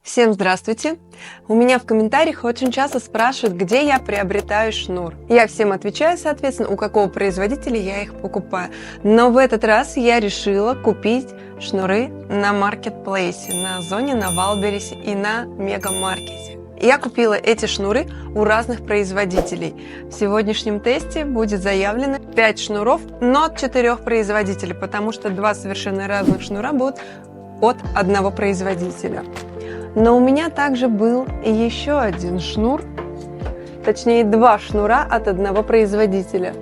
Всем здравствуйте! У меня в комментариях очень часто спрашивают, где я приобретаю шнур. Я всем отвечаю, соответственно, у какого производителя я их покупаю. Но в этот раз я решила купить шнуры на маркетплейсе, на Озоне, на Вайлдберрисе и на Мегамаркете. Я купила эти шнуры у разных производителей. В сегодняшнем тесте будет заявлено 5 шнуров, но от 4 производителей, потому что 2 совершенно разных шнура будут от одного производителя. Но у меня также был еще один шнур, точнее 2 шнура от одного производителя.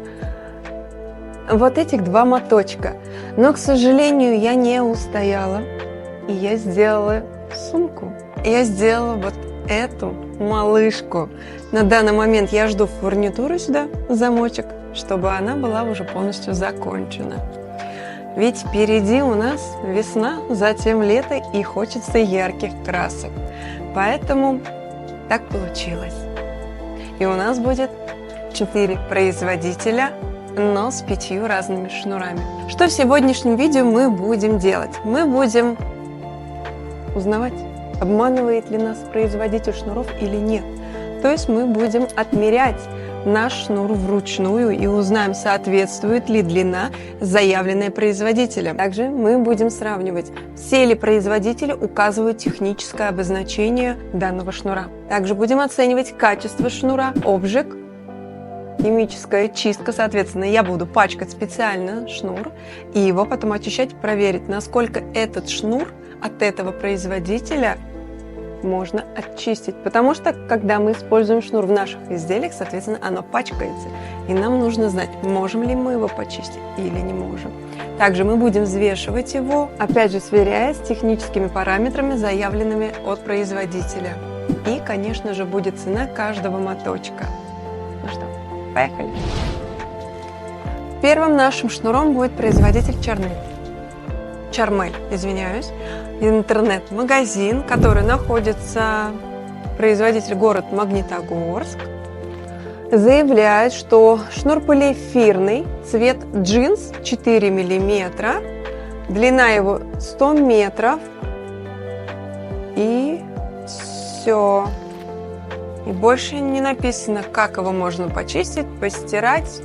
Вот этих 2 моточка. Но, к сожалению, я не устояла, и я сделала сумку. Я сделала вот эту малышку. На данный момент я жду фурнитуру сюда, замочек, чтобы она была уже полностью закончена. Ведь впереди у нас весна, затем лето, и хочется ярких красок. Поэтому так получилось. И у нас будет 4 производителя, но с 5 разными шнурами. Что в сегодняшнем видео мы будем делать? Мы будем узнавать, обманывает ли нас производитель шнуров или нет. То есть мы будем отмерять наш шнур вручную и узнаем, соответствует ли длина заявленная производителем. Также мы будем сравнивать, все ли производители указывают техническое обозначение данного шнура. Также будем оценивать качество шнура, обжиг, химическая чистка. Соответственно, я буду пачкать специально шнур и его потом очищать, проверить, насколько этот шнур от этого производителя можно очистить, потому что когда мы используем шнур в наших изделиях, соответственно, оно пачкается, и нам нужно знать, можем ли мы его почистить или не можем. Также мы будем взвешивать его, опять же сверяя с техническими параметрами, заявленными от производителя. И, конечно же, будет цена каждого моточка. Ну что, поехали! Первым нашим шнуром будет производитель Чармель, извиняюсь, интернет-магазин, который находится, производитель город Магнитогорск, заявляет, что шнур полиэфирный, цвет джинс 4 мм, длина его 100 метров, и все. И больше не написано, как его можно почистить, постирать,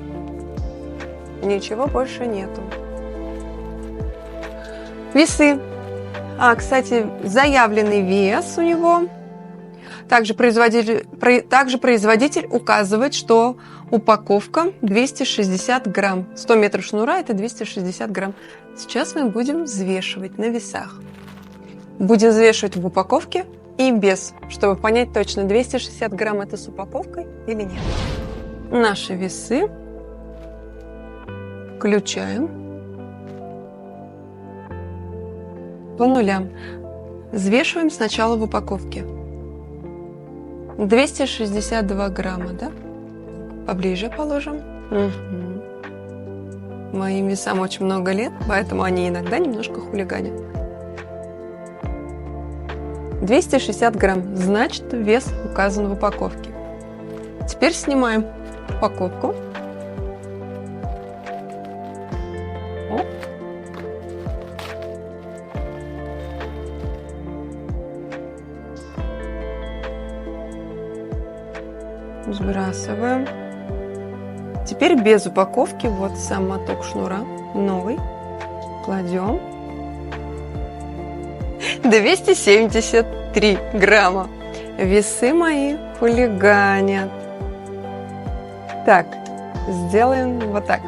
ничего больше нету. Весы. Кстати, заявленный вес у него. Также производитель указывает, что упаковка 260 грамм. 100 метров шнура – это 260 грамм. Сейчас мы будем взвешивать на весах. Будем взвешивать в упаковке и без, чтобы понять точно, 260 грамм – это с упаковкой или нет. Наши весы. Включаем. По нулям. Взвешиваем сначала в упаковке. 262 грамма, да? Поближе положим. Угу. Моим весам очень много лет, поэтому они иногда немножко хулиганят. 260 грамм, значит, вес указан в упаковке. Теперь снимаем упаковку. Сбрасываем. Теперь без упаковки, вот сам моток шнура, новый, кладем. 273 грамма. Весы мои хулиганят. Так, сделаем вот так.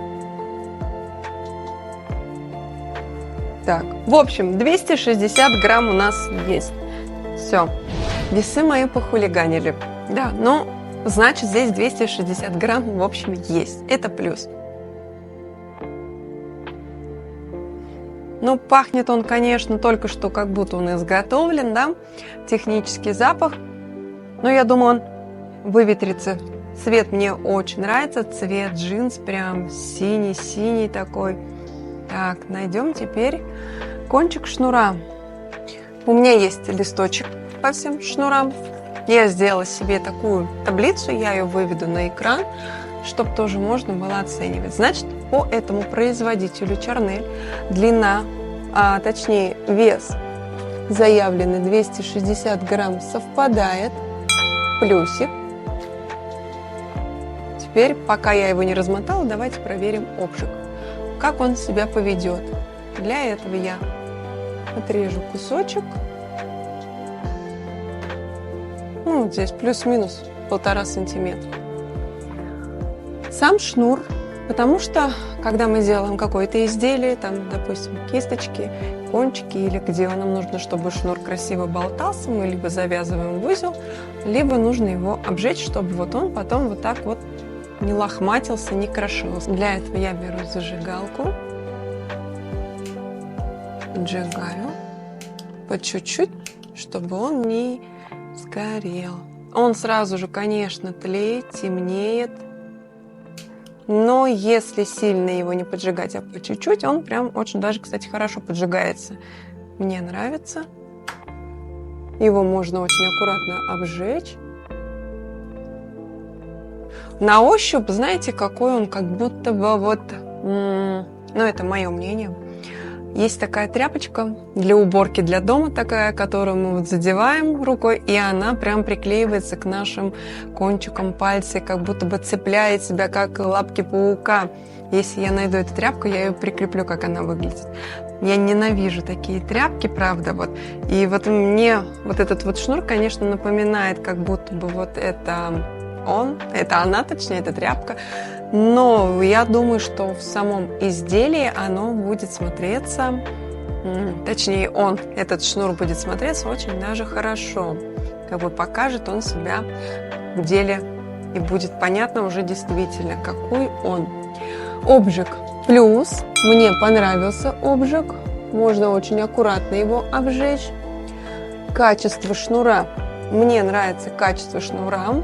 Так, в общем, 260 грамм у нас есть. Все, весы мои похулиганили. Да, ну, значит, здесь 260 грамм, в общем, есть. Это плюс. Ну, пахнет он, конечно, только что как будто он изготовлен, да? Технический запах. Но я думаю, он выветрится. Цвет мне очень нравится. Цвет джинс прям синий-синий такой. Так, найдем теперь кончик шнура. У меня есть листочек по всем шнурам. Я сделала себе такую таблицу, я ее выведу на экран, чтобы тоже можно было оценивать. Значит, по этому производителю Чармель длина, точнее вес заявленный 260 грамм совпадает. Плюсик. Теперь, пока я его не размотала, давайте проверим обжиг. Как он себя поведет. Для этого я отрежу кусочек. Ну, вот здесь плюс-минус 1,5 сантиметра. Сам шнур, потому что, когда мы делаем какое-то изделие, там, допустим, кисточки, кончики, или где нам нужно, чтобы шнур красиво болтался, мы либо завязываем в узел, либо нужно его обжечь, чтобы вот он потом вот так вот не лохматился, не крошился. Для этого я беру зажигалку, поджигаю по чуть-чуть, чтобы он не сгорел. Он сразу же, конечно, тлеет, темнеет, но если сильно его не поджигать, а по чуть-чуть, он прям очень даже, кстати, хорошо поджигается. Мне нравится. Его можно очень аккуратно обжечь. На ощупь, знаете, какой он, как будто бы вот, ну это мое мнение. Есть такая тряпочка для уборки для дома такая, которую мы вот задеваем рукой, и она прям приклеивается к нашим кончикам пальцев, как будто бы цепляет себя, как лапки паука. Если я найду эту тряпку, я ее прикреплю, как она выглядит. Я ненавижу такие тряпки, правда, вот. И вот мне вот этот вот шнур, конечно, напоминает, как будто бы вот это она, точнее, это тряпка. Но я думаю, что в самом изделии оно будет смотреться, точнее, этот шнур будет смотреться очень даже хорошо. Как бы покажет он себя в деле, и будет понятно уже действительно, какой он. Обжиг плюс. Мне понравился обжиг. Можно очень аккуратно его обжечь. Качество шнура. Мне нравится качество шнура.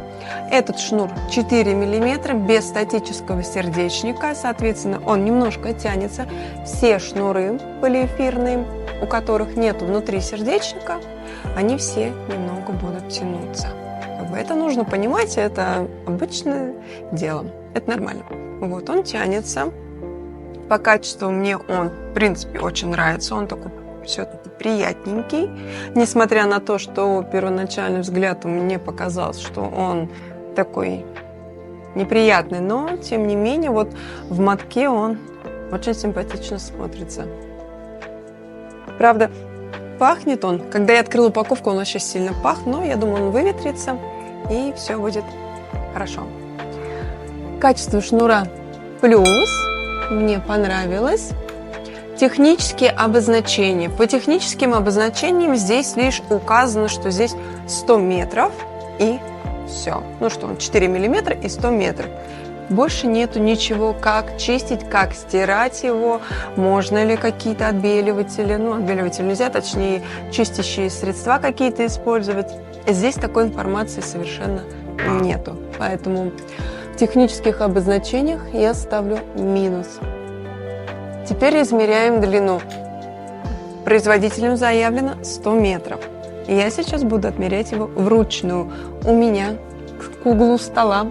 Этот шнур 4 мм без статического сердечника, соответственно, он немножко тянется. Все шнуры полиэфирные, у которых нет внутри сердечника, они все немного будут тянуться. Как бы это нужно понимать, это обычное дело, это нормально. Вот он тянется. По качеству мне он, в принципе, очень нравится. Он такой все-таки приятненький, несмотря на то, что первоначальный взгляд мне показалось, что он такой неприятный, но тем не менее вот в мотке он очень симпатично смотрится. Правда, пахнет он, когда я открыла упаковку, он очень сильно пах, но я думаю, он выветрится и все будет хорошо. Качество шнура плюс, мне понравилось. Технические обозначения. По техническим обозначениям здесь лишь указано, что здесь 100 метров и все. Ну что, 4 миллиметра и 100 метров. Больше нету ничего, как чистить, как стирать его, можно ли какие-то отбеливатели, отбеливатели нельзя, точнее, чистящие средства какие-то использовать. Здесь такой информации совершенно нету. Поэтому в технических обозначениях я ставлю минус. Теперь измеряем длину. Производителем заявлено 100 метров. Я сейчас буду отмерять его вручную. У меня к углу стола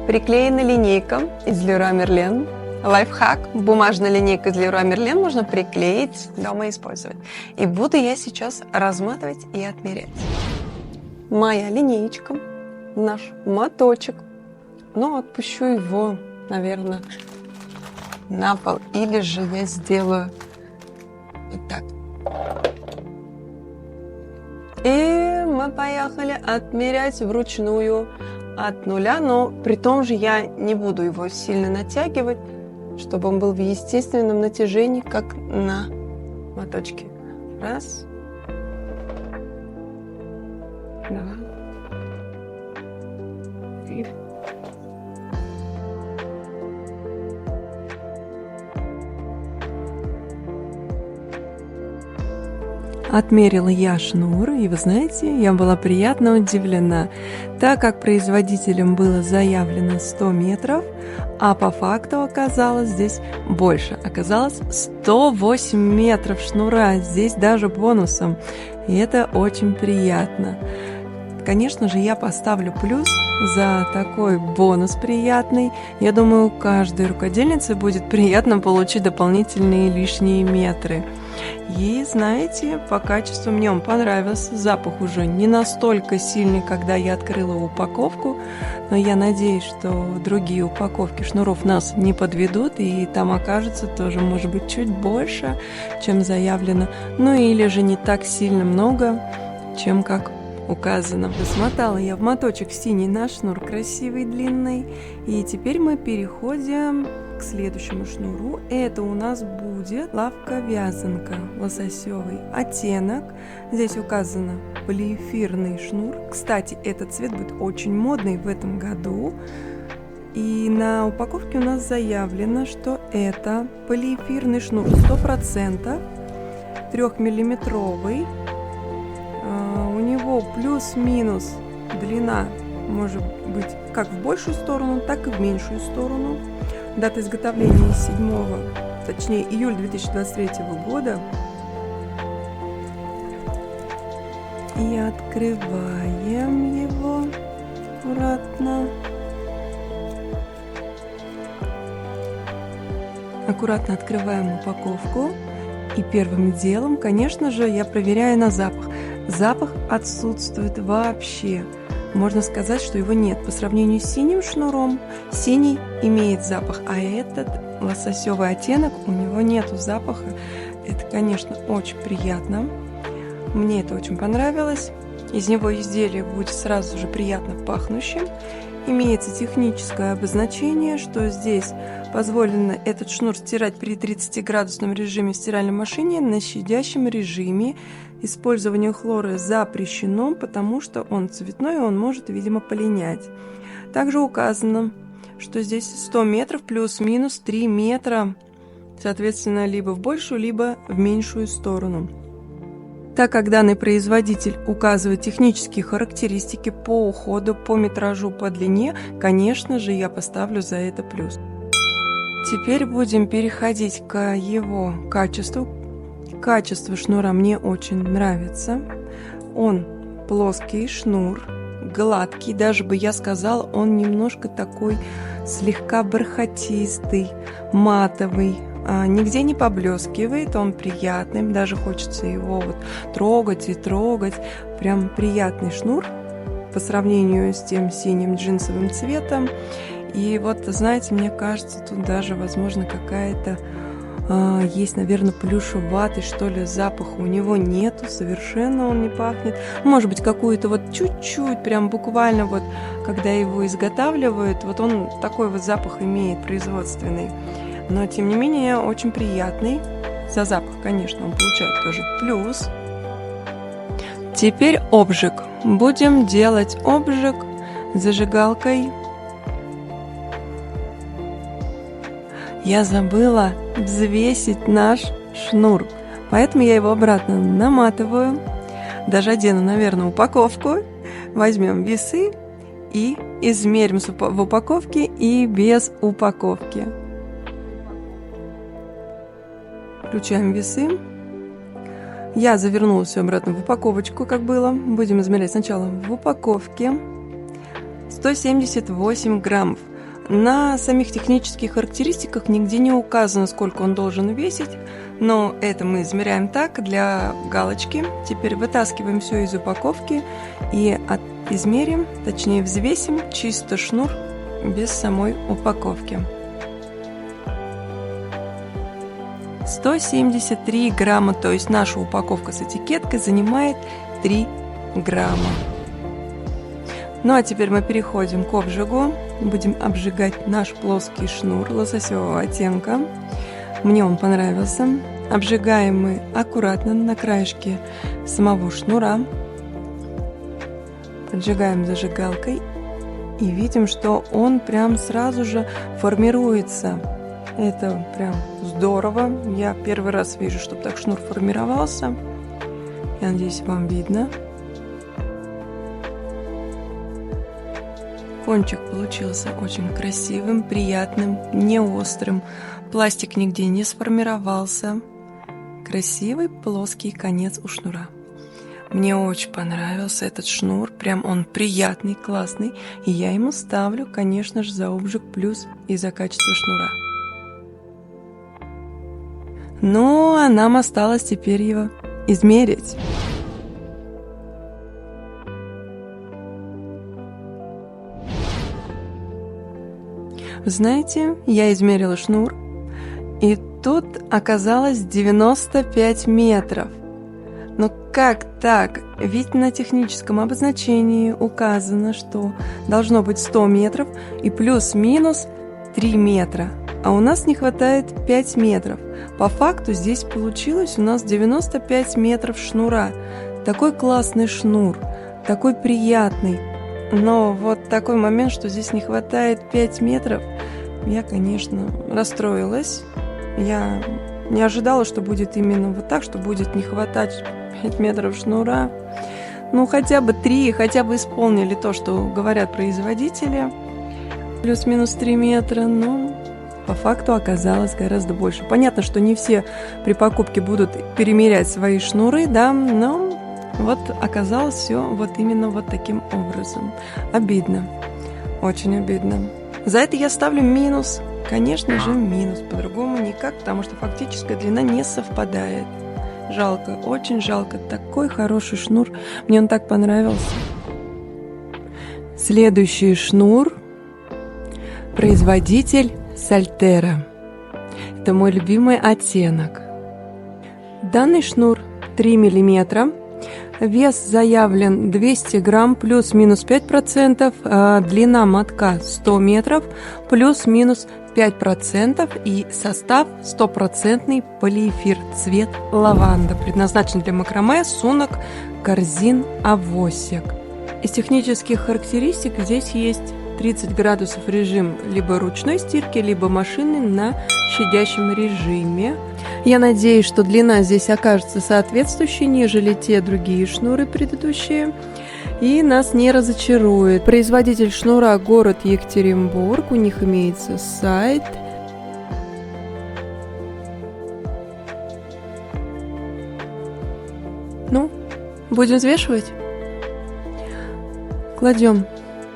приклеена линейка из Leroy Merlin. Лайфхак. Бумажная линейка из Leroy Merlin можно приклеить, дома использовать. И буду я сейчас разматывать и отмерять. Моя линеечка, наш моточек. Но отпущу его, наверное, на пол, или же я сделаю вот так. И мы поехали отмерять вручную от нуля, но при том же я не буду его сильно натягивать, чтобы он был в естественном натяжении, как на моточке. Раз, два, три. Отмерила я шнур, и вы знаете, я была приятно удивлена, так как производителем было заявлено 100 метров, а по факту оказалось здесь больше. Оказалось 108 метров шнура, здесь даже бонусом, и это очень приятно. Конечно же, я поставлю плюс за такой бонус приятный. Я думаю, каждой рукодельнице будет приятно получить дополнительные лишние метры. И знаете, по качеству мне он понравился. Запах уже не настолько сильный, когда я открыла упаковку, но я надеюсь, что другие упаковки шнуров нас не подведут, и там окажется тоже, может быть, чуть больше, чем заявлено, ну или же не так сильно много, чем как указано. Смотала я в моточек синий на шнур красивый, длинный, и теперь мы переходим к следующему шнуру. Это у нас будет лавка-вязанка, лососевый оттенок. Здесь указано полиэфирный шнур. Кстати, этот цвет будет очень модный в этом году. И на упаковке у нас заявлено, что это полиэфирный шнур 100%, 3-миллиметровый. У него плюс-минус длина может быть как в большую сторону, так и в меньшую сторону. Дата изготовления июля 2023 года. И открываем его аккуратно. Аккуратно открываем упаковку. И первым делом, конечно же, я проверяю на запах. Запах отсутствует вообще. Можно сказать, что его нет. По сравнению с синим шнуром, синий имеет запах, а этот лососевый оттенок, у него нету запаха. Это, конечно, очень приятно. Мне это очень понравилось. Из него изделие будет сразу же приятно пахнущим. Имеется техническое обозначение, что здесь позволено этот шнур стирать при 30-градусном режиме в стиральной машине на щадящем режиме. Использование хлора запрещено, потому что он цветной, и он может, видимо, полинять. Также указано, что здесь 100 метров плюс-минус 3 метра, соответственно, либо в большую, либо в меньшую сторону. Так как данный производитель указывает технические характеристики по уходу, по метражу, по длине, конечно же, я поставлю за это плюс. Теперь будем переходить к его качеству. Качество шнура мне очень нравится. Он плоский шнур, гладкий, даже бы я сказала, он немножко такой слегка бархатистый, матовый. Нигде не поблескивает, он приятный, даже хочется его вот трогать и трогать. Прям приятный шнур по сравнению с тем синим джинсовым цветом. И вот, знаете, мне кажется, тут даже, возможно, какая-то есть, наверное, плюшеватый, что ли, запаха у него нету, совершенно он не пахнет. Может быть, какую-то вот чуть-чуть, прям буквально вот, когда его изготавливают, вот он такой вот запах имеет производственный. Но, тем не менее, очень приятный. За запах, конечно, он получает тоже плюс. Теперь обжиг. Будем делать обжиг зажигалкой. Я забыла взвесить наш шнур, поэтому я его обратно наматываю. Даже одену, наверное, упаковку. Возьмем весы и измерим в упаковке и без упаковки. Включаем весы. Я завернула все обратно в упаковочку, как было. Будем измерять сначала в упаковке. 178 граммов. На самих технических характеристиках нигде не указано, сколько он должен весить, но это мы измеряем так, для галочки. Теперь вытаскиваем все из упаковки и измерим, точнее взвесим чисто шнур без самой упаковки. 173 грамма, то есть наша упаковка с этикеткой занимает 3 грамма. Ну а теперь мы переходим к обжигу. Будем обжигать наш плоский шнур лососевого оттенка. Мне он понравился. Обжигаем мы аккуратно на краешке самого шнура. Поджигаем зажигалкой и видим, что он прям сразу же формируется. Это прям здорово. Я первый раз вижу, чтобы так шнур формировался. Я надеюсь, вам видно. Кончик получился очень красивым, приятным, не острым. Пластик нигде не сформировался. Красивый плоский конец у шнура. Мне очень понравился этот шнур, прям он приятный, классный, и я ему ставлю, конечно же, за обжиг плюс и за качество шнура. Ну, а нам осталось теперь его измерить. Знаете, я измерила шнур, и тут оказалось 95 метров. Но как так? Ведь на техническом обозначении указано, что должно быть 100 метров и плюс-минус 3 метра. А у нас не хватает 5 метров. По факту здесь получилось у нас 95 метров шнура. Такой классный шнур, такой приятный. Но вот такой момент, что здесь не хватает 5 метров, я, конечно, расстроилась. Я не ожидала, что будет именно вот так, что будет не хватать 5 метров шнура. Ну, хотя бы 3, хотя бы исполнили то, что говорят производители. Плюс-минус 3 метра, но по факту оказалось гораздо больше. Понятно, что не все при покупке будут перемерять свои шнуры, да, но вот оказалось все вот именно вот таким образом. Обидно, очень обидно. За это я ставлю минус. Конечно же, минус, по-другому никак, потому что фактическая длина не совпадает. Жалко, очень жалко. Такой хороший шнур, мне он так понравился. Следующий шнур. Производитель Сальтера. Это мой любимый оттенок. Данный шнур 3 мм. Вес заявлен 200 грамм, плюс-минус 5%. Длина мотка 100 метров, плюс-минус 5%. И состав 100% полиэфир, цвет лаванда. Предназначен для макраме, сумок, корзин, авосик. Из технических характеристик здесь есть 30 градусов режим либо ручной стирки, либо машинный на щадящем режиме. Я надеюсь, что длина здесь окажется соответствующей, нежели те другие шнуры предыдущие, и нас не разочарует. Производитель шнура город Екатеринбург, у них имеется сайт. Ну, будем взвешивать? Кладем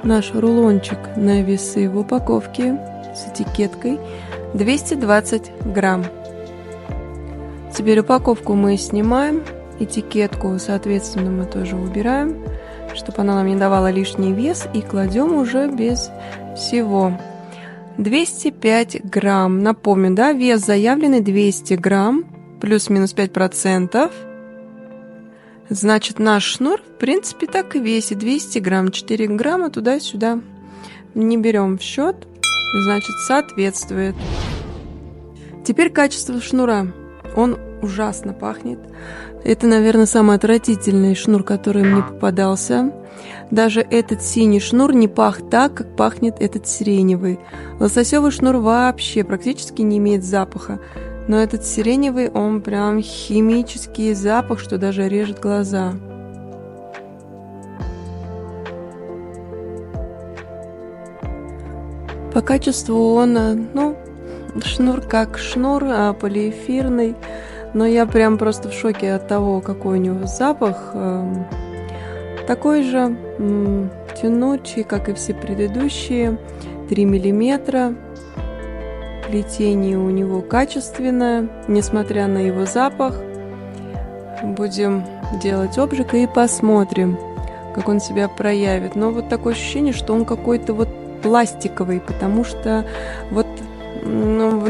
наш рулончик на весы в упаковке с этикеткой 220 грамм. Теперь упаковку мы снимаем, этикетку, соответственно, мы тоже убираем, чтобы она нам не давала лишний вес, и кладем уже без всего. 205 грамм. Напомню, да, вес заявленный 200 грамм, плюс-минус 5%. Значит, наш шнур, в принципе, так и весит 200 грамм, 4 грамма туда-сюда не берем в счет, значит, соответствует. Теперь качество шнура. Он ужасно пахнет. Это, наверное, самый отвратительный шнур, который мне попадался. Даже этот синий шнур не пах так, как пахнет этот сиреневый. Лососевый шнур вообще практически не имеет запаха. Но этот сиреневый, он прям химический запах, что даже режет глаза. По качеству он, ну, шнур как шнур, полиэфирный. Но я прям просто в шоке от того, какой у него запах. Такой же тянучий, как и все предыдущие. 3 миллиметра. Плетение у него качественное, несмотря на его запах. Будем делать обжиг и посмотрим, как он себя проявит. Но вот такое ощущение, что он какой-то вот пластиковый, потому что вот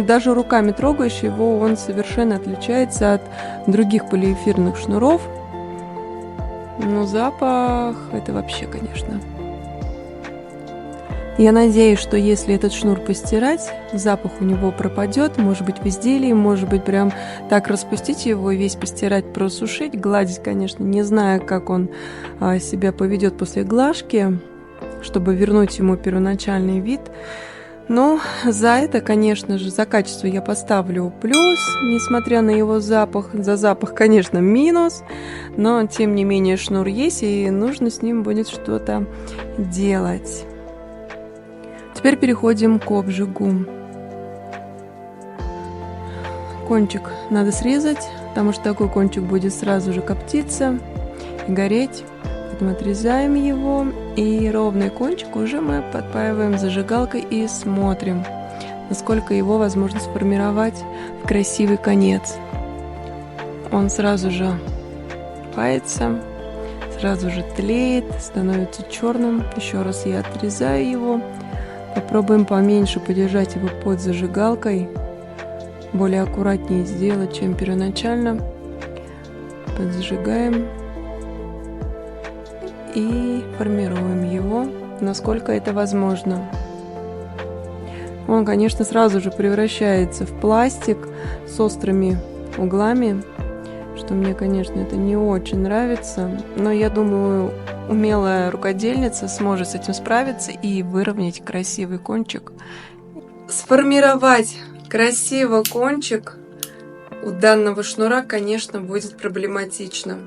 даже руками трогаешь его, он совершенно отличается от других полиэфирных шнуров. Но запах это вообще, конечно. Я надеюсь, что если этот шнур постирать, запах у него пропадет, может быть в изделии, может быть прям так распустить его, весь постирать, просушить, гладить, конечно, не знаю, как он себя поведет после глажки, чтобы вернуть ему первоначальный вид. Но за это, конечно же, за качество я поставлю плюс, несмотря на его запах. За запах, конечно, минус, но тем не менее шнур есть, и нужно с ним будет что-то делать. Теперь переходим к обжигу. Кончик надо срезать, потому что такой кончик будет сразу же коптиться. гореть. Поэтому отрезаем его, и ровный кончик уже мы подпаиваем зажигалкой и смотрим, насколько его возможно сформировать в красивый конец. Он сразу же пается, сразу же тлеет, становится черным. Еще раз я отрезаю его. Попробуем поменьше подержать его под зажигалкой, более аккуратнее сделать, чем первоначально. Поджигаем и формируем его, насколько это возможно. Он, конечно, сразу же превращается в пластик с острыми углами, что мне, конечно, это не очень нравится, но я думаю, умелая рукодельница сможет с этим справиться и выровнять красивый кончик. Сформировать красивый кончик у данного шнура, конечно, будет проблематично.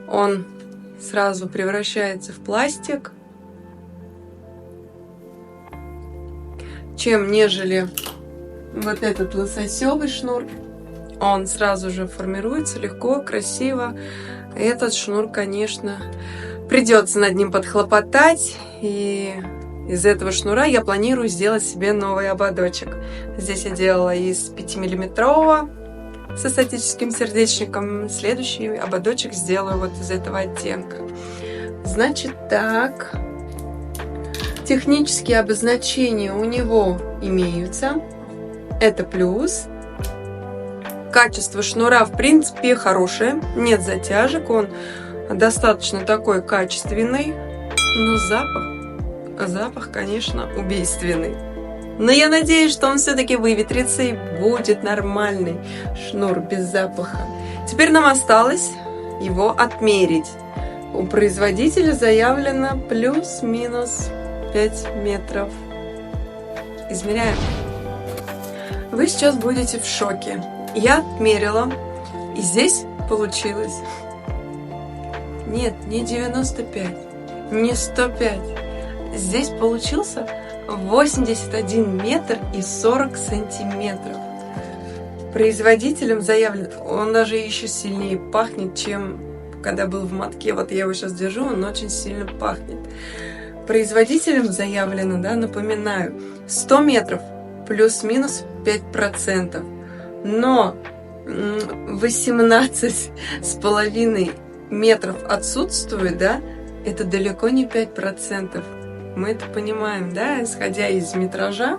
Он сразу превращается в пластик, чем нежели вот этот лососевый шнур. Он сразу же формируется легко, красиво. Этот шнур, конечно, придется над ним подхлопотать, и из этого шнура я планирую сделать себе новый ободочек. Здесь я делала из 5-миллиметрового со статическим сердечником. Следующий ободочек сделаю вот из этого оттенка. Значит так, технические обозначения у него имеются. Это плюс. Качество шнура в принципе хорошее, нет затяжек, он достаточно такой качественный, но запах, конечно, убийственный. Но я надеюсь, что он все-таки выветрится и будет нормальный шнур без запаха. Теперь нам осталось его отмерить. У производителя заявлено плюс-минус 5 метров. Измеряем. Вы сейчас будете в шоке. Я отмерила, и здесь получилось. Нет, не 95, не 105. Здесь получился 81 метр и 40 сантиметров. Производителем заявлен, он даже еще сильнее пахнет, чем когда был в мотке. Вот я его сейчас держу, он очень сильно пахнет. Производителем заявлено, да, напоминаю, 100 метров плюс-минус 5%. Но 18,5 метров отсутствует, да, это далеко не 5%. Мы это понимаем, да, исходя из метража.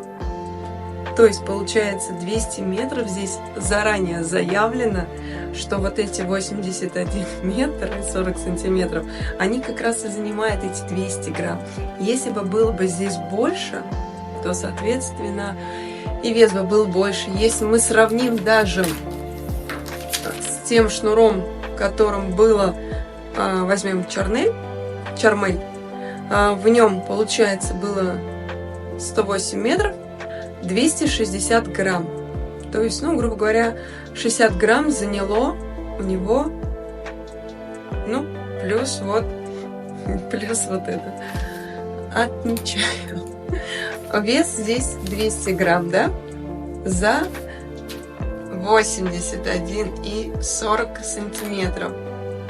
То есть получается 200 метров здесь заранее заявлено, что вот эти 81 метр и 40 сантиметров, они как раз и занимают эти 200 грамм. Если бы было бы здесь больше, то, соответственно, и вес бы был больше. Если мы сравним даже с тем шнуром, которым было, возьмем Чармель, в нем, получается, было 108 метров, 260 грамм. То есть, ну, грубо говоря, 60 грамм заняло у него, ну, плюс вот это. Отмечаю. Вес здесь 200 грамм, да? За 81,40 сантиметров.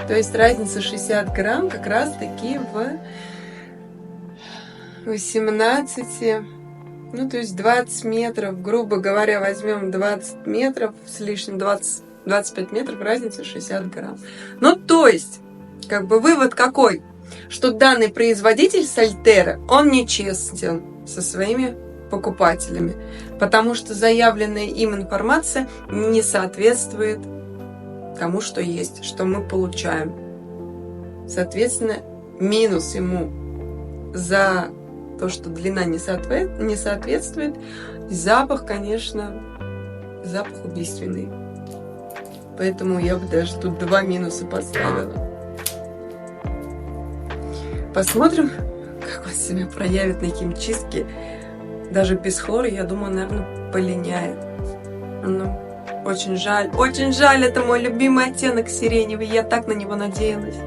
То есть разница 60 грамм как раз таки в 18, ну то есть 20 метров, грубо говоря, возьмем 20 метров с лишним, 25 метров, разница 60 грамм. Ну то есть, как бы вывод какой? Что данный производитель Сальтера, он нечестен со своими покупателями, потому что заявленная им информация не соответствует тому, что есть, что мы получаем. Соответственно, минус ему за то, что длина не соответствует. Запах, конечно, запах убийственный. Поэтому я бы даже тут 2 минуса поставила. Посмотрим, как он себя проявит на химчистке. Даже без хлора, я думаю, наверное, полиняет. Ну, очень жаль. Очень жаль, это мой любимый оттенок сиреневый. Я так на него надеялась.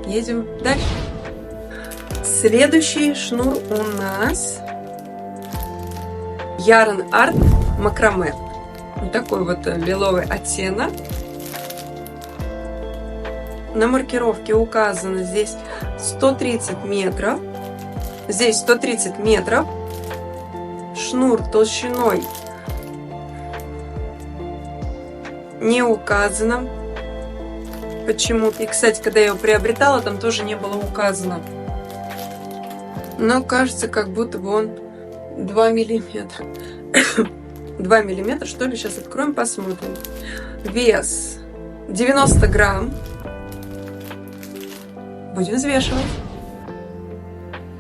Едем дальше. Следующий шнур у нас Yarn Art Макраме. Вот такой вот лиловый оттенок. На маркировке указано здесь 130 метров. Здесь 130 метров. Шнур толщиной не указано. Почему? И, кстати, когда я его приобретала, там тоже не было указано. Но кажется, как будто бы он 2 миллиметра. 2 миллиметра, что ли? Сейчас откроем, посмотрим. Вес 90 грамм. Будем взвешивать.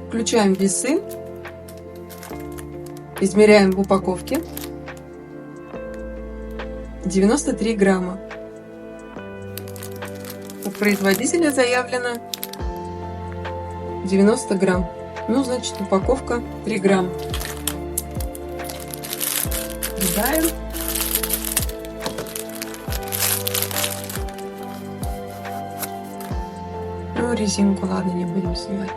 Включаем весы. Измеряем в упаковке. 93 грамма. У производителя заявлено 90 грамм. Ну, значит, упаковка 3 грамма. Съедаем. Ну, резинку, ладно, не будем снимать.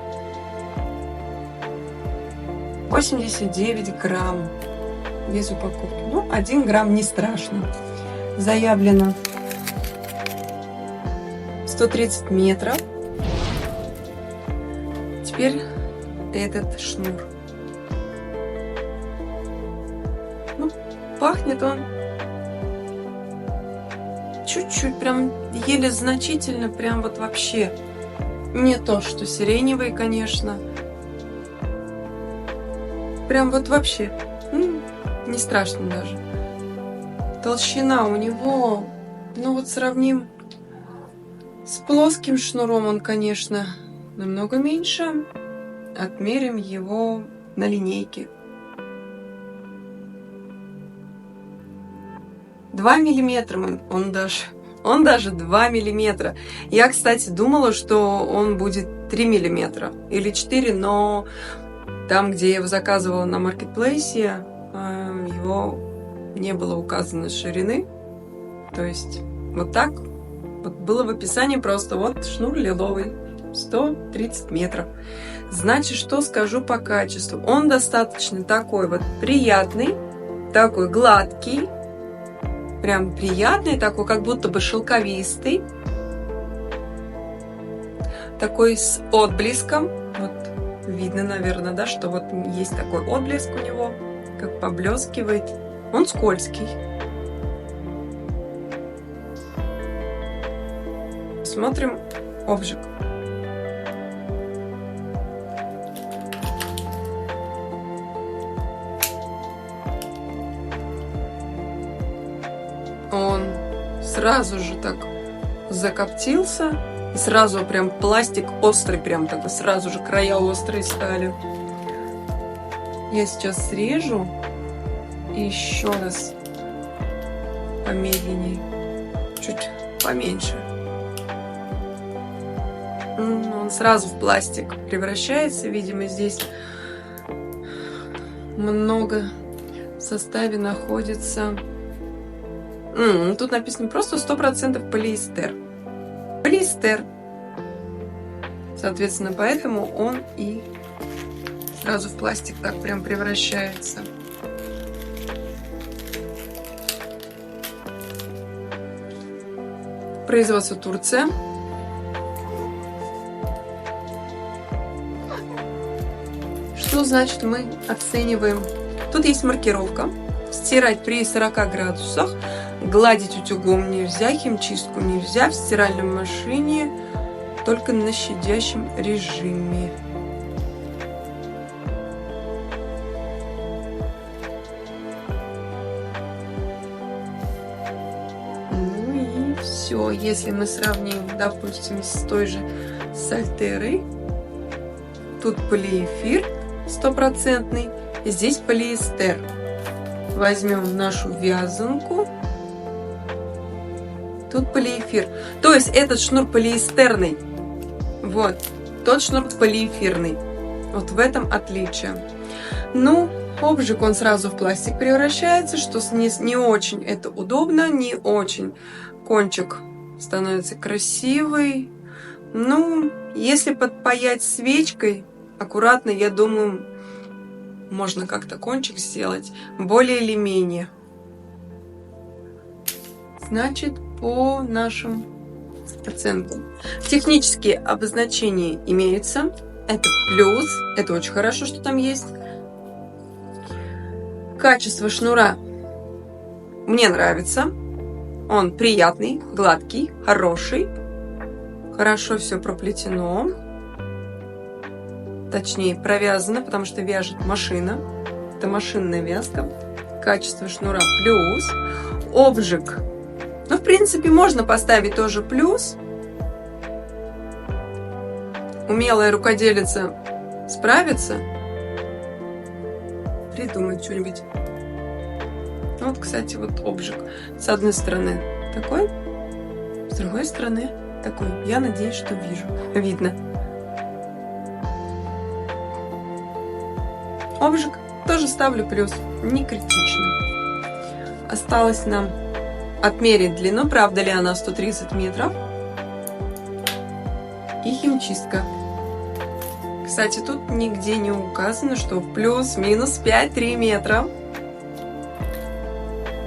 89 грамм без упаковки. Ну, 1 грамм не страшно. Заявлено 130 метров. Теперь этот шнур. Ну, пахнет он чуть-чуть, прям еле значительно, прям вот вообще. Не то, что сиреневый, конечно. Прям вот вообще. Не страшно даже. Толщина у него, ну вот сравним с плоским шнуром, он, конечно, намного меньше. Отмерим его на линейке. 2 миллиметра он даже 2 миллиметра. Я, кстати, думала, что он будет 3 миллиметра или 4, но там, где я его заказывала на маркетплейсе, его не было указано ширины. То есть вот так вот было в описании просто вот шнур лиловый, 130 метров. Значит, что скажу по качеству? Он достаточно такой вот приятный, такой гладкий, прям приятный, такой как будто бы шелковистый, такой с отблеском. Вот видно, наверное, да, что вот есть такой отблеск у него, как поблескивает. Он скользкий. Смотрим обжиг. Он сразу же так закоптился. И сразу прям пластик острый, прям такой, сразу же края острые стали. Я сейчас срежу. И еще раз помедленнее. Чуть поменьше. Он сразу в пластик превращается. Видимо, здесь много в составе находится. Тут написано просто 100% полиэстер. Полиэстер. Соответственно, поэтому он и сразу в пластик так прям превращается. Производство Турция. Что значит мы оцениваем? Тут есть маркировка. Стирать при 40 градусах. Гладить утюгом нельзя, химчистку нельзя, в стиральной машине только на щадящем режиме. Ну и все. Если мы сравним, допустим, с той же Сальтерой, тут полиэфир 100%, здесь полиэстер. Возьмем нашу вязанку. Тут полиэфир. То есть этот шнур полиэстерный. Вот. Тот шнур полиэфирный. Вот в этом отличие. Ну, обжиг он сразу в пластик превращается, что не очень это удобно, не очень. Кончик становится красивый. Ну, если подпаять свечкой, аккуратно, я думаю, можно как-то кончик сделать более или менее. Значит, по нашим оценкам. Технические обозначения имеются. Это плюс. Это очень хорошо, что там есть. Качество шнура мне нравится. Он приятный, гладкий, хороший. Хорошо все проплетено. Точнее, провязано, потому что вяжет машина. Это машинная вязка. Качество шнура плюс. Обжиг. Ну, в принципе, можно поставить тоже плюс. Умелая рукоделица справится. Придумать что-нибудь. Вот, кстати, вот обжиг. С одной стороны такой, с другой стороны такой. Я надеюсь, что видно. Обжиг тоже ставлю плюс. Не критично. Осталось нам отмерить длину. Правда ли она 130 метров? И химчистка. Кстати, тут нигде не указано, что плюс-минус 5-3 метра.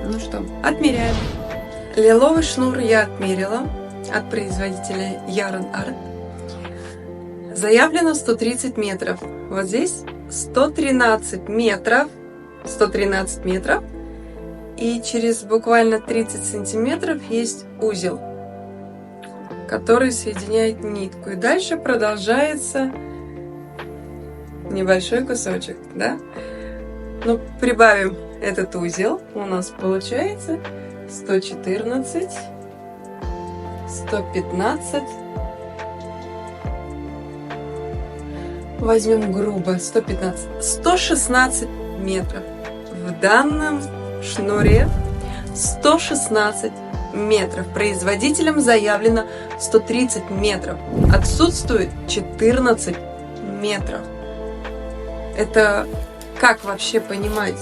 Ну что, отмеряем. Лиловый шнур я отмерила от производителя Yarn Art. Заявлено 130 метров. Вот здесь 113 метров. 113 метров. И через буквально 30 сантиметров есть узел, который соединяет нитку. И дальше продолжается небольшой кусочек, да? Ну, прибавим этот узел. У нас получается 114, 115. Возьмем грубо 115, 116 метров. В данном шнуре 116 метров. Производителем заявлено 130 метров. Отсутствует 14 метров. Это как вообще понимать?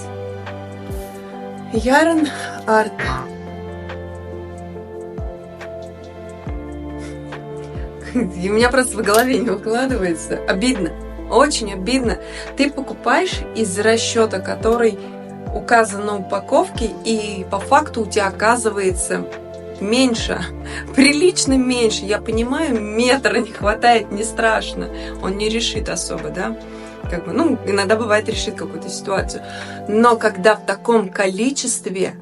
Yarn Art. И у меня просто в голове не укладывается. Обидно. Очень обидно. Ты покупаешь из расчета, который указан на упаковке, и по факту у тебя оказывается меньше, прилично меньше. Я понимаю, метра не хватает, не страшно. Он не решит особо, да? Как бы, ну, иногда бывает решит какую-то ситуацию. Но когда в таком количестве,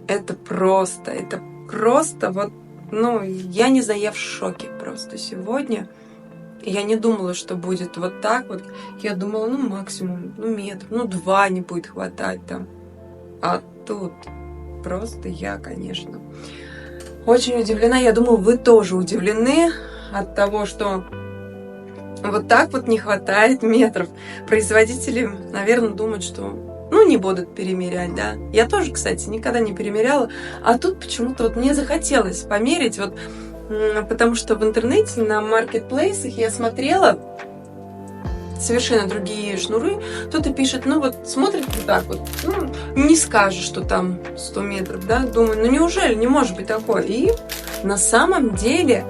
это просто вот, ну, я не знаю, я в шоке просто сегодня. Я не думала, что будет вот так вот. Я думала, ну, максимум, ну, метр, ну, 2 не будет хватать там. А тут просто я, конечно, очень удивлена. Я думаю, вы тоже удивлены от того, что вот так вот не хватает метров. Производители, наверное, думают, что, ну, не будут перемерять, да. Я тоже, кстати, никогда не перемеряла. А тут почему-то вот мне захотелось померить, вот, потому что в интернете на маркетплейсах я смотрела совершенно другие шнуры. Кто-то пишет, ну вот смотрит вот так вот, ну, не скажешь, что там 100 метров, да. Думаю, ну неужели не может быть такое? И на самом деле,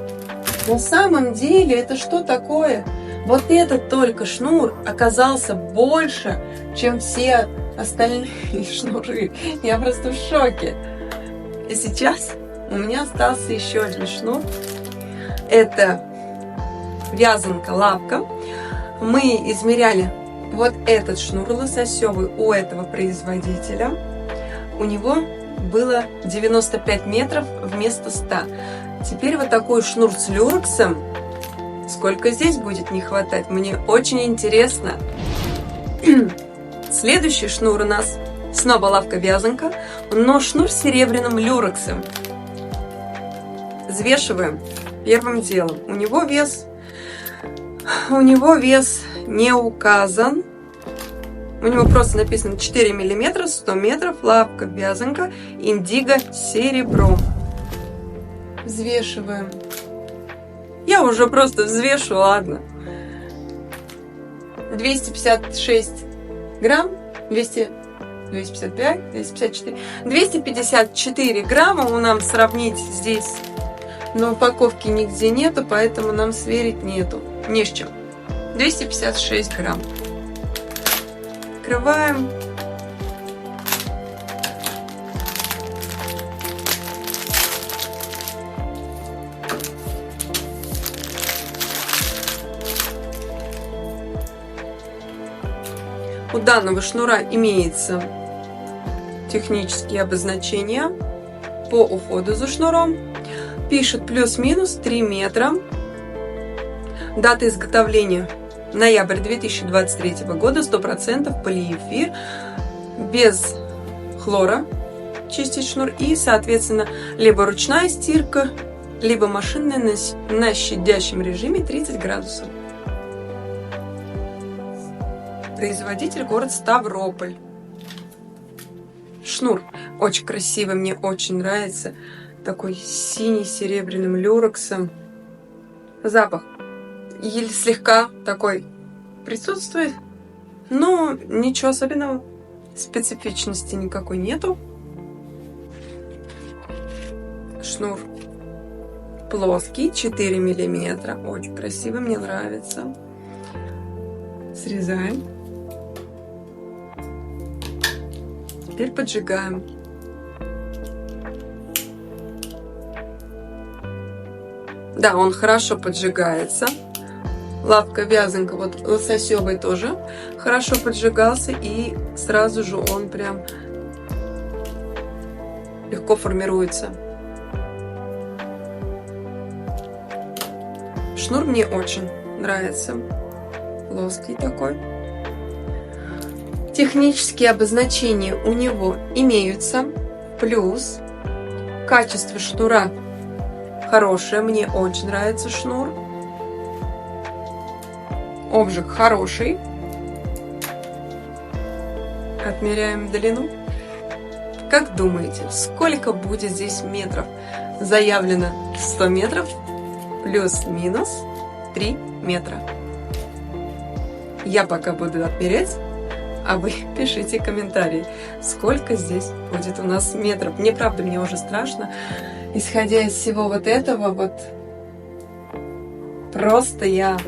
это что такое? Вот этот только шнур оказался больше, чем все остальные шнуры. Я просто в шоке. И сейчас у меня остался еще один шнур. Это вязанка лапка. Мы измеряли вот этот шнур лососевый у этого производителя. У него было 95 метров вместо 100. Теперь вот такой шнур с люрексом. Сколько здесь будет не хватать? Мне очень интересно. Следующий шнур у нас снова лапка-вязанка, но шнур с серебряным люрексом. Взвешиваем первым делом. У него вес не указан. У него просто написано 4 мм, 100 метров, лапка-вязанка, индиго серебром. Взвешиваем. Я уже просто взвешу, ладно. 256 грамм, 255, 254. 254 грамма у нас сравнить здесь. Но упаковки нигде нету, поэтому нам сверить не с чем. 256 грамм. Открываем. У данного шнура имеется технические обозначения по уходу за шнуром. Пишет плюс-минус 3 метра. Дата изготовления ноябрь 2023 года, 100% полиэфир, без хлора чистить шнур, и, соответственно, либо ручная стирка, либо машинная на щадящем режиме 30 градусов. Производитель город Ставрополь. Шнур очень красивый, мне очень нравится. Такой синий с серебряным люрексом. Запах еле слегка такой присутствует, но ничего особенного, специфичности никакой нету. Шнур плоский, 4 миллиметра, очень красивый, мне нравится. Срезаем. Теперь поджигаем. Да, он хорошо поджигается. Лавка вязанка, вот лососевый тоже хорошо поджигался, и сразу же он прям легко формируется. Шнур мне очень нравится. Плоский такой. Технические обозначения у него имеются. Плюс качество шнура хорошее. Мне очень нравится шнур. Обжиг хороший. Отмеряем длину. Как думаете, сколько будет здесь метров? Заявлено 100 метров. Плюс-минус 3 метра. Я пока буду отмерять, а вы пишите комментарии, сколько здесь будет у нас метров. Мне, правда, мне уже страшно. Исходя из всего вот этого, вот просто я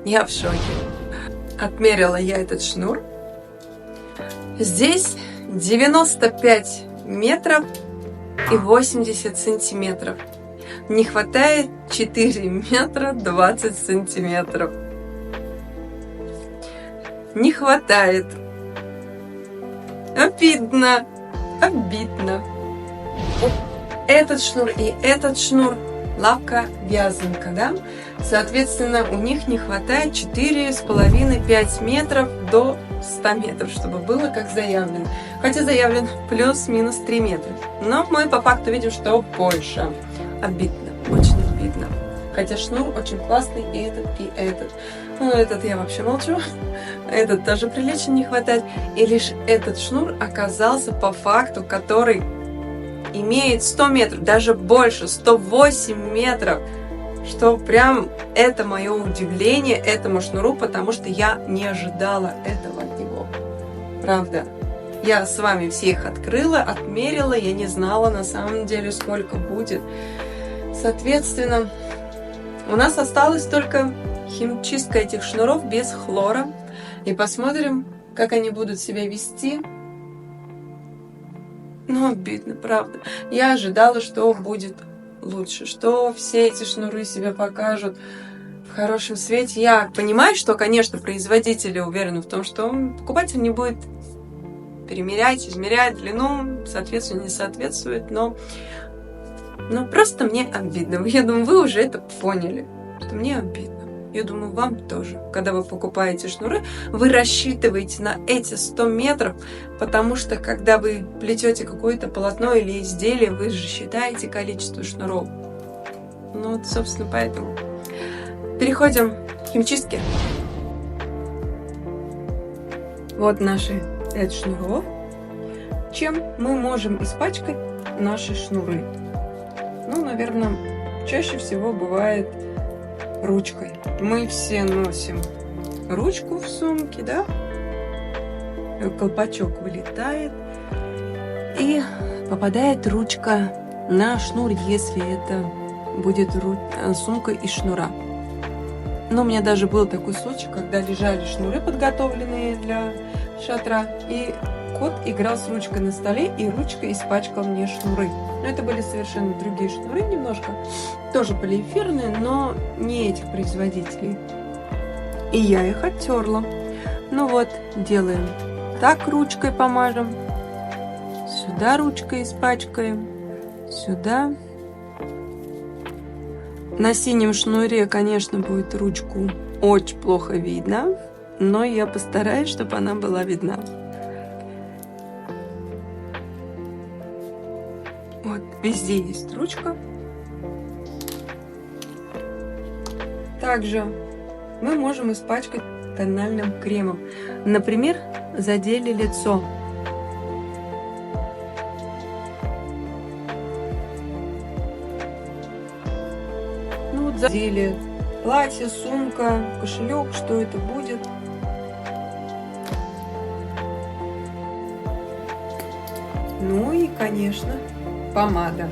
в шоке. Отмерила я этот шнур. Здесь 95 метров и 80 сантиметров. Не хватает 4 метра 20 сантиметров. Не хватает. Обидно. Обидно. Этот шнур и этот шнур лавка вязанка, да? Соответственно, у них не хватает 4,5-5 метров до 100 метров, чтобы было как заявлено. Хотя заявлен плюс-минус 3 метра. Но мы по факту видим, что больше. Обидно, очень обидно. Хотя шнур очень классный, и этот, и этот. Ну, этот я вообще молчу. Этот тоже прилично не хватает. И лишь этот шнур оказался по факту, который имеет 100 метров, даже больше, 108 метров. Что прям это мое удивление этому шнуру, потому что я не ожидала этого от него. Правда. Я с вами всех открыла, отмерила, я не знала на самом деле, сколько будет. Соответственно, у нас осталась только химчистка этих шнуров без хлора. И посмотрим, как они будут себя вести. Ну, обидно, правда. Я ожидала, что будет лучше, что все эти шнуры себя покажут в хорошем свете. Я понимаю, что, конечно, производители уверены в том, что покупатель не будет перемерять, измерять длину, соответственно, не соответствует, но просто мне обидно. Я думаю, вы уже это поняли, что мне обидно. Я думаю, вам тоже. Когда вы покупаете шнуры, вы рассчитываете на эти 100 метров, потому что, когда вы плетете какое-то полотно или изделие, вы же считаете количество шнуров. Ну, вот, собственно, поэтому. Переходим к химчистке. Вот наши 5 шнуров. Чем мы можем испачкать наши шнуры? Ну, наверное, чаще всего бывает ручкой. Мы все носим ручку в сумке, да? Колпачок вылетает, и попадает ручка на шнур, если это будет сумка из шнура. Но у меня даже был такой случай, когда лежали шнуры, подготовленные для шатра, и кот играл с ручкой на столе, и ручка испачкала мне шнуры. Но это были совершенно другие шнуры, немножко тоже полиэфирные, но не этих производителей. И я их оттерла. Ну вот, делаем. Так ручкой помажем. Сюда ручкой испачкаем. Сюда. На синем шнуре, конечно, будет ручку очень плохо видно, но я постараюсь, чтобы она была видна. Вот, везде есть ручка. Также мы можем испачкать тональным кремом. Например, задели лицо. Ну вот задели платье, сумка, кошелек, что это будет. Ну и, конечно, помада.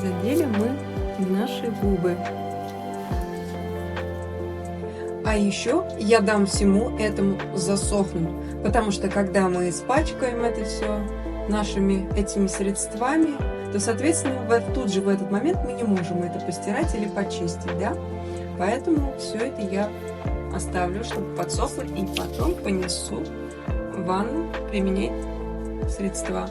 Задели мы наши губы. А еще я дам всему этому засохнуть, потому что когда мы испачкаем это все нашими этими средствами, то, соответственно, тут же в этот момент мы не можем это постирать или почистить, да? Поэтому все это я оставлю, чтобы подсохло, и потом понесу в ванну применять средства.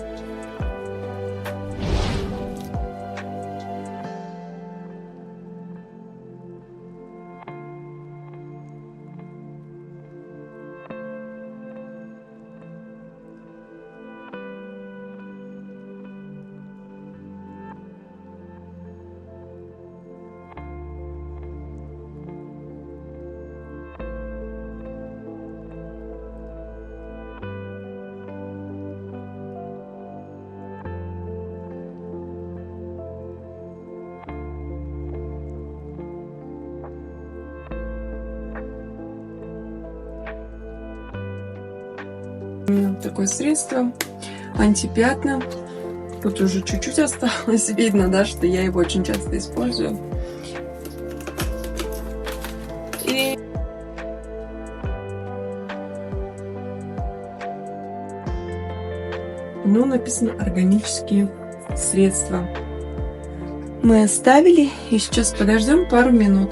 Такое средство антипятна. Тут уже чуть-чуть осталось. Видно, да, что я его очень часто использую. И написано органические средства. Мы оставили и сейчас подождем пару минут.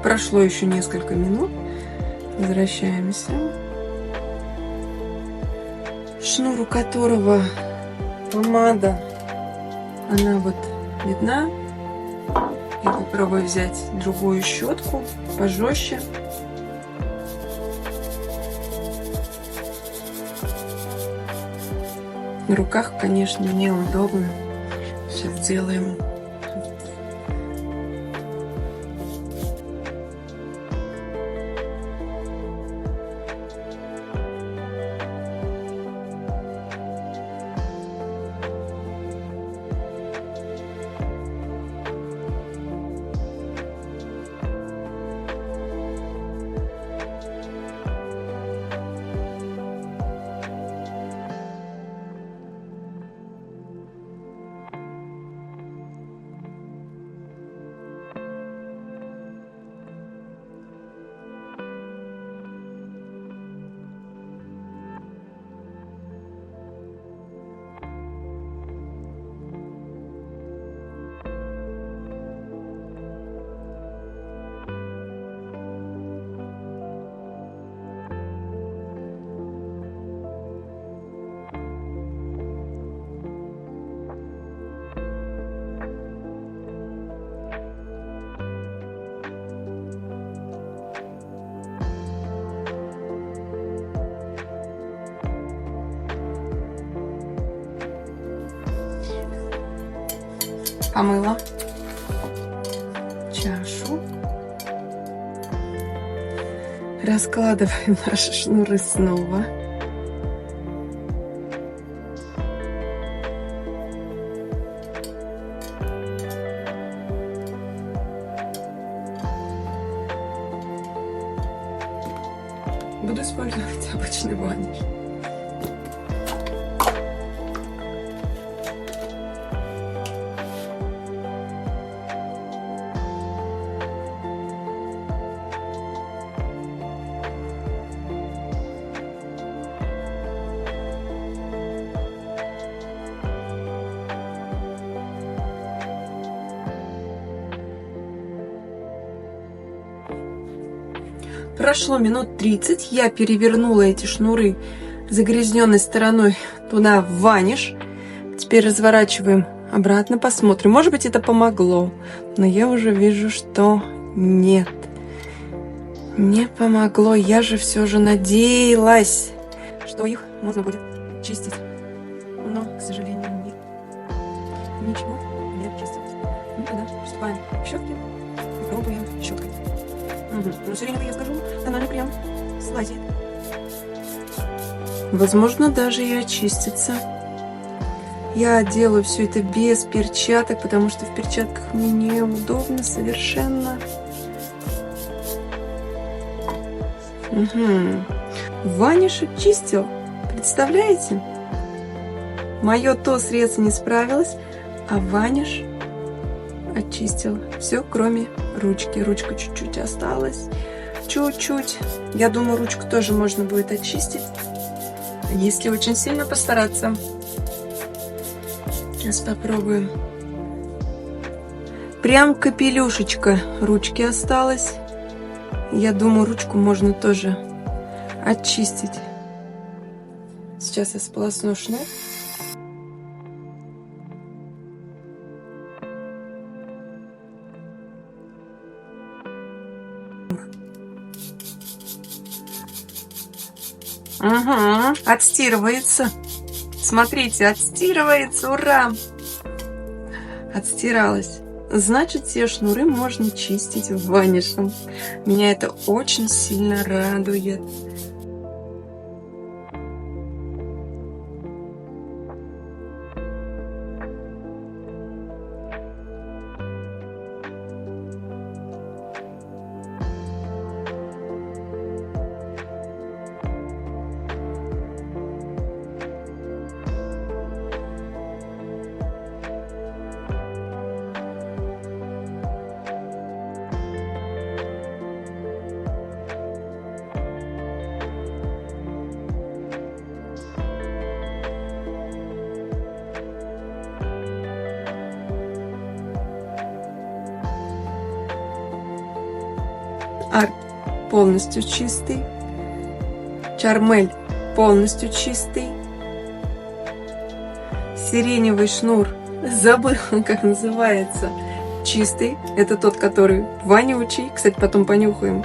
Прошло еще несколько минут. Возвращаемся. Шнур, у которого помада, она вот видна. Я попробую взять другую щетку, пожестче. На руках, конечно, неудобно. Сейчас сделаем. Помыла чашу. Раскладываем наши шнуры снова. Буду использовать обычный ваниш. Прошло минут 30, я перевернула эти шнуры загрязненной стороной туда в ваниш. Теперь разворачиваем обратно, посмотрим. Может быть, это помогло, но я уже вижу, что нет. Не помогло, я же все же надеялась, что их можно будет чистить. Но, к сожалению, нет. Ничего не очистилось. Ну тогда приступаем к щетке и пробуем щеткой. Ну, сиреневый, я скажу, тональный крем слазит. Возможно, даже и очистится. Я делаю все это без перчаток, потому что в перчатках мне неудобно совершенно. Ваниш очистил. Представляете? Мое то средство не справилось, а ваниш очистил. Все, кроме ручки. Ручка чуть-чуть осталась. Чуть-чуть. Я думаю, ручку тоже можно будет очистить, если очень сильно постараться. Сейчас попробуем. Прям капелюшечка ручки осталась. Я думаю, ручку можно тоже очистить. Сейчас я сполосну шнур. Ага, отстирывается. Смотрите, отстирывается, ура! Отстиралась. Значит, все шнуры можно чистить ванишем. Меня это очень сильно радует. Арт полностью чистый. Чармель полностью чистый. Сиреневый шнур, забыла, как называется, чистый. Это тот, который вонючий. Кстати, потом понюхаем.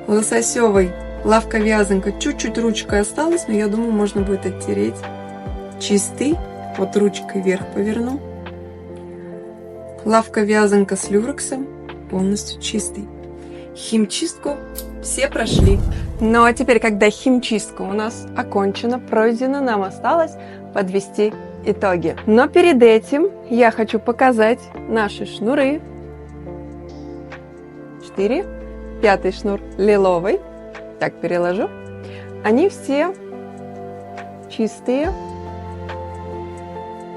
Лососевый, лавка-вязанка. Чуть-чуть ручка осталась, но я думаю, можно будет оттереть. Чистый. Вот ручкой вверх поверну. Лавка-вязанка с люрексом. Полностью чистый. Химчистку все прошли. Ну а теперь, когда химчистка у нас окончена, пройдена, нам осталось подвести итоги. Но перед этим я хочу показать наши шнуры. 4. 5 шнур лиловый. Так, переложу. Они все чистые,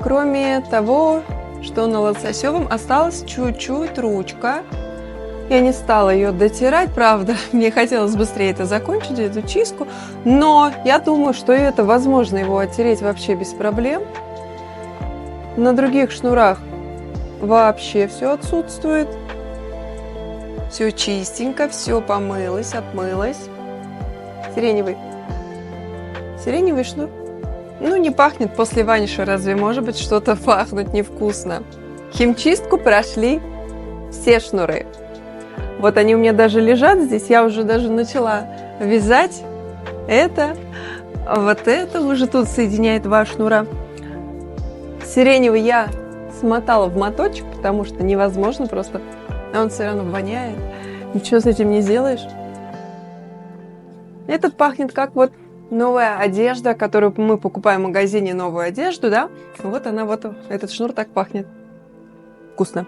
кроме того, что на лососевом осталась чуть-чуть ручка. Я не стала ее дотирать, правда, мне хотелось быстрее это закончить, эту чистку, но я думаю, что это возможно его оттереть вообще без проблем. На других шнурах вообще все отсутствует. Все чистенько, все помылось, отмылось. Сиреневый шнур. Ну, не пахнет после ваниша, разве может быть что-то пахнуть невкусно? Химчистку прошли все шнуры. Вот они у меня даже лежат здесь, я уже даже начала вязать это. Вот это уже тут соединяет два шнура. Сиреневый я смотала в моточек, потому что невозможно просто, а он все равно воняет. Ничего с этим не сделаешь. Этот пахнет как вот новая одежда, которую мы покупаем в магазине, новую одежду, да? Вот она, вот этот шнур так пахнет. Вкусно.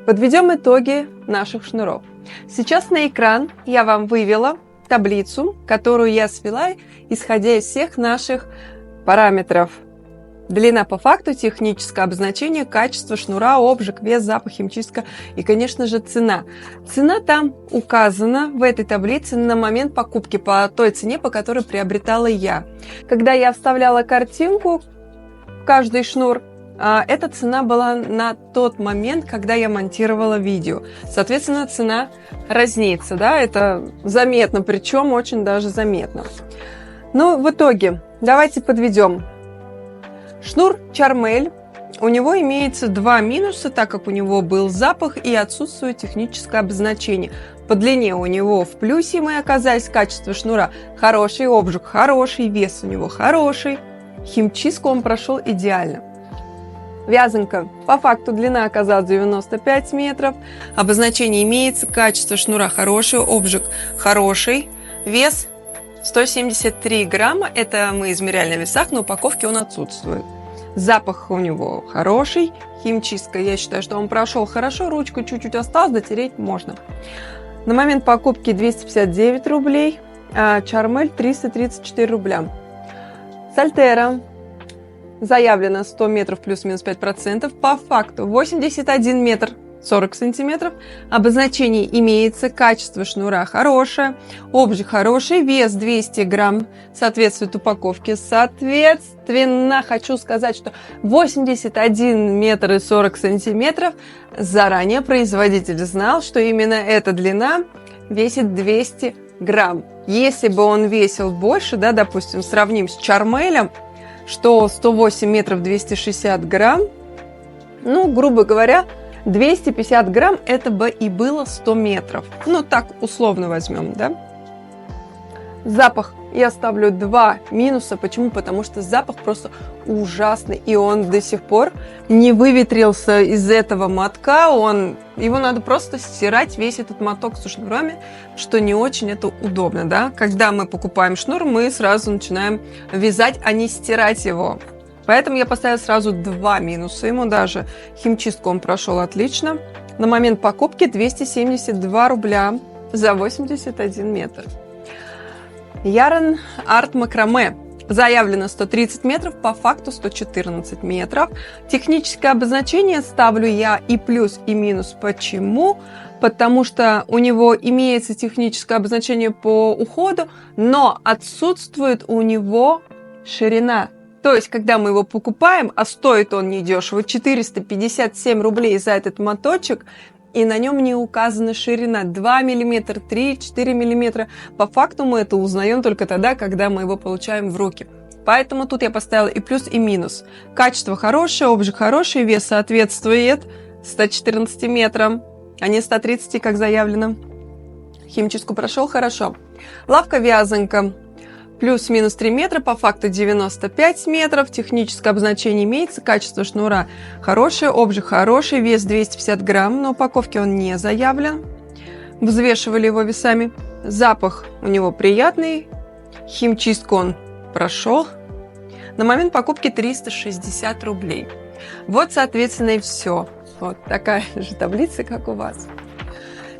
Подведем итоги наших шнуров. Сейчас на экран я вам вывела таблицу, которую я свела, исходя из всех наших параметров. Длина по факту, техническое обозначение, качество шнура, обжиг, вес, запах, химчистка и, конечно же, цена. Цена там указана в этой таблице на момент покупки по той цене, по которой приобретала я. Когда я вставляла картинку в каждый шнур, эта цена была на тот момент, когда я монтировала видео. Соответственно, цена разнится, да, это заметно, причем очень даже заметно. Но в итоге давайте подведем. Шнур Charmel, у него имеется два минуса, так как у него был запах и отсутствует техническое обозначение. По длине у него в плюсе мы оказались, качество шнура хороший, обжиг хороший, вес у него хороший, химчистку он прошел идеально. Вязанка. По факту длина оказалась 95 метров, обозначение имеется, качество шнура хорошее, обжиг хороший, вес 173 грамма, это мы измеряли на весах, на упаковке он отсутствует. Запах у него хороший, химчистка, я считаю, что он прошел хорошо, ручку чуть-чуть осталось, дотереть можно. На момент покупки 259 рублей, а Charmel 334 рубля. Сальтера заявлено 100 метров плюс-минус 5%, по факту 81 метр 40 сантиметров, обозначение имеется, качество шнура хорошее, обжиг хороший, вес 200 грамм, соответствует упаковке. Соответственно, хочу сказать, что 81 метр и 40 сантиметров заранее производитель знал, что именно эта длина весит 200 грамм. Если бы он весил больше, да, допустим, сравним с Charmel'ем, что 108 метров 260 грамм, ну, грубо говоря, 250 грамм это бы и было 100 метров. Ну, так условно возьмем, да? Запах. Я ставлю 2 минуса. Почему? Потому что запах просто ужасный. И он до сих пор не выветрился из этого мотка. Его надо просто стирать, весь этот моток со шнурами, что не очень это удобно, да? Когда мы покупаем шнур, мы сразу начинаем вязать, а не стирать его. Поэтому я поставила сразу 2 минуса ему даже. Химчистку он прошел отлично. На момент покупки 272 рубля за 81 метр. Ярн Арт Макраме. Заявлено 130 метров, по факту 114 метров. Техническое обозначение ставлю я и плюс, и минус. Почему? Потому что у него имеется техническое обозначение по уходу, но отсутствует у него ширина. То есть, когда мы его покупаем, а стоит он недешево, 457 рублей за этот моточек, и на нем не указана ширина 2 мм, 3, 4 мм. По факту мы это узнаем только тогда, когда мы его получаем в руки. Поэтому тут я поставила и плюс, и минус. Качество хорошее, обжиг хороший, вес соответствует 114 метрам, а не 130, как заявлено. Химчистку прошел хорошо. Лавка-вязанка. Плюс-минус 3 метра, по факту 95 метров, техническое обозначение имеется, качество шнура хорошее, обжиг хороший, вес 250 грамм, на упаковке он не заявлен, взвешивали его весами. Запах у него приятный, химчистку он прошел, на момент покупки 360 рублей. Вот, соответственно, и все. Вот такая же таблица, как у вас.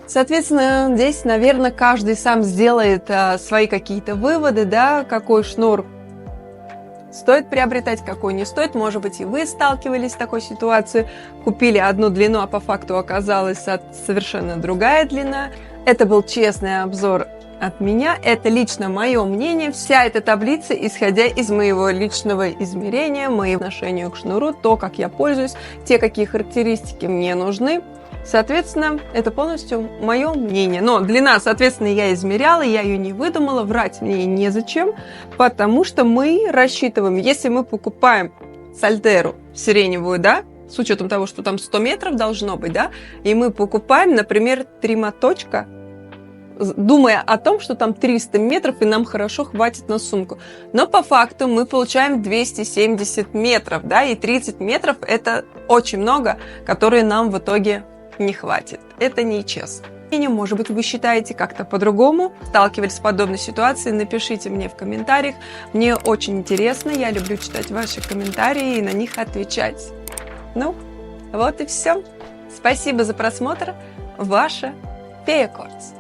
Соответственно, здесь, наверное, каждый сам сделает свои какие-то выводы, да, какой шнур стоит приобретать, какой не стоит. Может быть, и вы сталкивались с такой ситуацией, купили одну длину, а по факту оказалась совершенно другая длина. Это был честный обзор от меня, это лично мое мнение. Вся эта таблица, исходя из моего личного измерения, моего отношения к шнуру, то, как я пользуюсь, те, какие характеристики мне нужны. Соответственно, это полностью мое мнение. Но длина, соответственно, я измеряла, я ее не выдумала, врать мне незачем, потому что мы рассчитываем, если мы покупаем сальтеру сиреневую, да, с учетом того, что там 100 метров должно быть, да, и мы покупаем, например, 3 моточка, думая о том, что там 300 метров и нам хорошо хватит на сумку. Но по факту мы получаем 270 метров, да, и 30 метров это очень много, которые нам в итоге не хватит. Это нечестно. Может быть, вы считаете как-то по-другому, сталкивались с подобной ситуацией, напишите мне в комментариях. Мне очень интересно, я люблю читать ваши комментарии и на них отвечать. Ну, вот и все. Спасибо за просмотр. Ваша Фея Кортс.